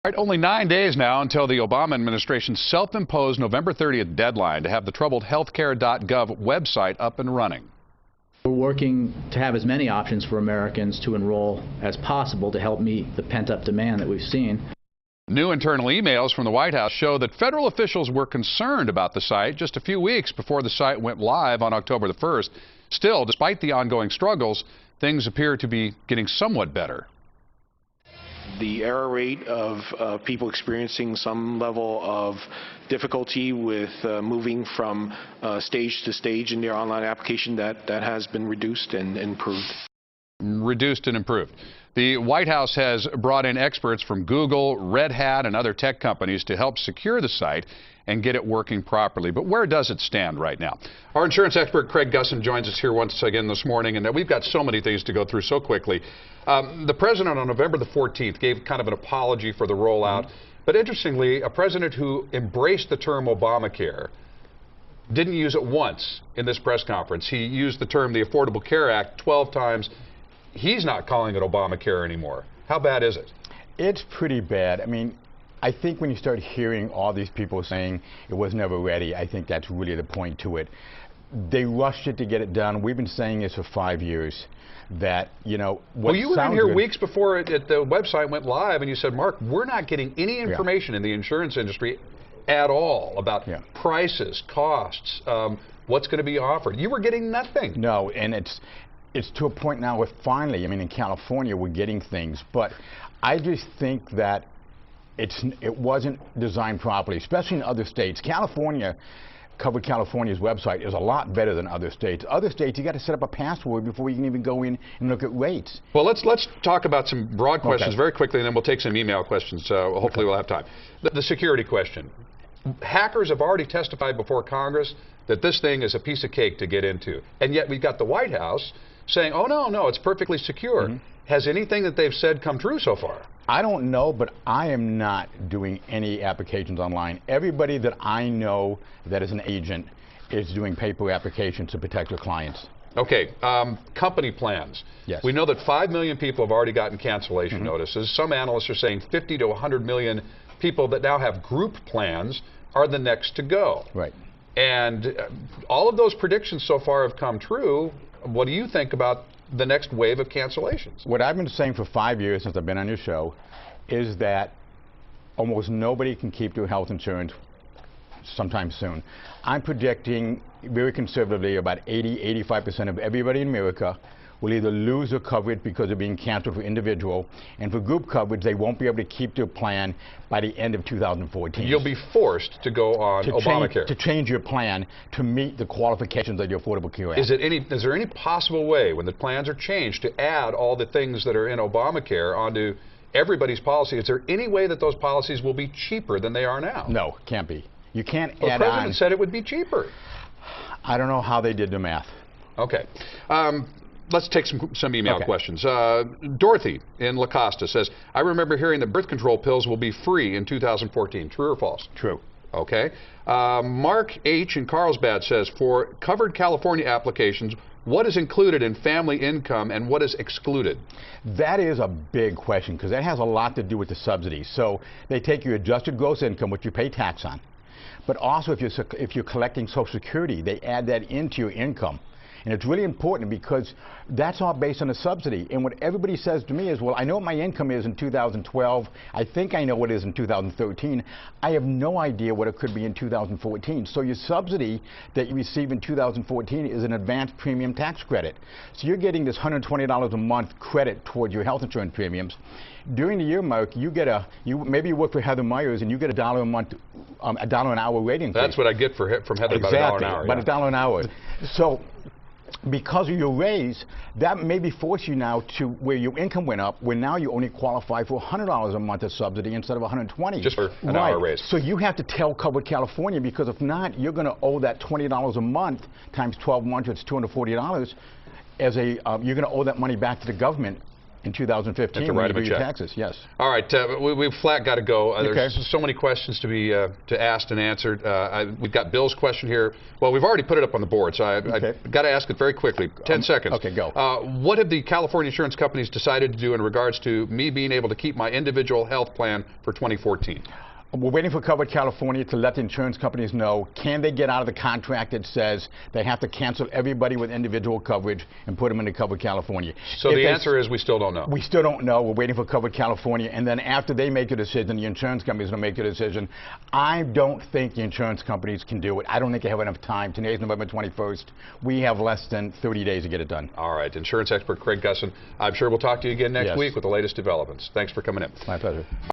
Right, only 9 days now until the Obama administration's self-imposed November 30th deadline to have the troubled healthcare.gov website up and running. We're working to have as many options for Americans to enroll as possible to help meet the pent-up demand that we've seen. New internal emails from the White House show that federal officials were concerned about the site just a few weeks before the site went live on October the 1st. Still, despite the ongoing struggles, things appear to be getting somewhat better. The error rate of people experiencing some level of difficulty with moving from stage to stage in their online application, that has been reduced and improved. Reduced and improved. The White House has brought in experts from Google, Red Hat, and other tech companies to help secure the site and get it working properly. But where does it stand right now? Our insurance expert Craig Gussin joins us here once again this morning, and we've got so many things to go through so quickly. The president on November the 14th gave kind of an apology for the rollout, but interestingly, a president who embraced the term Obamacare didn't use it once in this press conference. He used the term the Affordable Care Act 12 times. He's not calling it Obamacare anymore. How bad is it? It's pretty bad. I mean, I think when you start hearing all these people saying it was never ready, I think that's really the point to it. They rushed it to get it done. We've been saying this for 5 years. That, you know, well, you were in here weeks before the website went live, and you said, Mark, we're not getting any information in the insurance industry at all about prices, costs, what's going to be offered. You were getting nothing. No, and it's to a point now where finally, I mean, in California, we're getting things. But I just think that it wasn't designed properly, especially in other states. Covered California's website is a lot better than other states. Other states, you got to set up a password before you can even go in and look at rates. Well, let's talk about some broad questions very quickly, and then we'll take some email questions. Hopefully we'll have time. The security question. Hackers have already testified before Congress that this thing is a piece of cake to get into. And yet we've got the White House saying, oh, no, it's perfectly secure. Has anything that they've said come true so far? I don't know, but I am not doing any applications online. Everybody that I know that is an agent is doing paper applications to protect their clients. Okay, company plans. Yes. We know that 5 million people have already gotten cancellation notices. Some analysts are saying 50 to 100 million people that now have group plans are the next to go. Right. And all of those predictions so far have come true. What do you think about the next wave of cancellations? What I've been saying for 5 years since I've been on your show is that almost nobody can keep their health insurance sometime soon. I'm projecting very conservatively about 80–85% of everybody in America will either lose their coverage because they're being canceled for individual, and for group coverage they won't be able to keep their plan by the end of 2014. You'll be forced to go on Obamacare. To change your plan to meet the qualifications of your Affordable Care Act. Is there any possible way, when the plans are changed, to add all the things that are in Obamacare onto everybody's policy? Is there any way that those policies will be cheaper than they are now? No, can't be. You can't add on. The president said it would be cheaper. I don't know how they did the math. Okay. Let's take some email questions. Dorothy in La Costa says, I remember hearing that birth control pills will be free in 2014. True or false? True. Okay. Mark H. in Carlsbad says, for covered California applications, what is included in family income and what is excluded? That is a big question because that has a lot to do with the subsidies. So they take your adjusted gross income, which you pay tax on, but also if you're collecting Social Security, they add that into your income. And it's really important because that's all based on a subsidy. And what everybody says to me is, well, I know what my income is in 2012. I think I know what it is in 2013. I have no idea what it could be in 2014. So your subsidy that you receive in 2014 is an advanced premium tax credit. So you're getting this $120 a month credit towards your health insurance premiums. During the year, Mark, you get maybe you work for Heather Myers and you get $1 a month, $1 an hour rate increase. That's what I get from Heather, exactly, about $1 an hour. About $1 an hour. So because of your raise, that maybe force you now to where your income went up, where now you only qualify for $100 a month of subsidy instead of $120. Just for an hour raise. So you have to tell Covered California, because if not, you're going to owe that $20 a month times 12 months, it's $240. You're going to owe that money back to the government in 2015 Have to when write you them a do your check. taxes. Yes. All right, we've flat got to go. Okay. There's so many questions to be asked and answered. We've got Bill's question here. Well, we've already put it up on the board, so I've got to ask it very quickly. 10 seconds. Okay, go. What have the California insurance companies decided to do in regards to me being able to keep my individual health plan for 2014? We're waiting for Covered California to let the insurance companies know, can they get out of the contract that says they have to cancel everybody with individual coverage and put them into Covered California. So the answer is we still don't know. We still don't know. We're waiting for Covered California, and then after they make a decision, the insurance companies will make a decision. I don't think the insurance companies can do it. I don't think they have enough time. Today's November 21st. We have less than 30 days to get it done. All right. Insurance expert Craig Gussin. I'm sure we'll talk to you again next week with the latest developments. Thanks for coming in. My pleasure.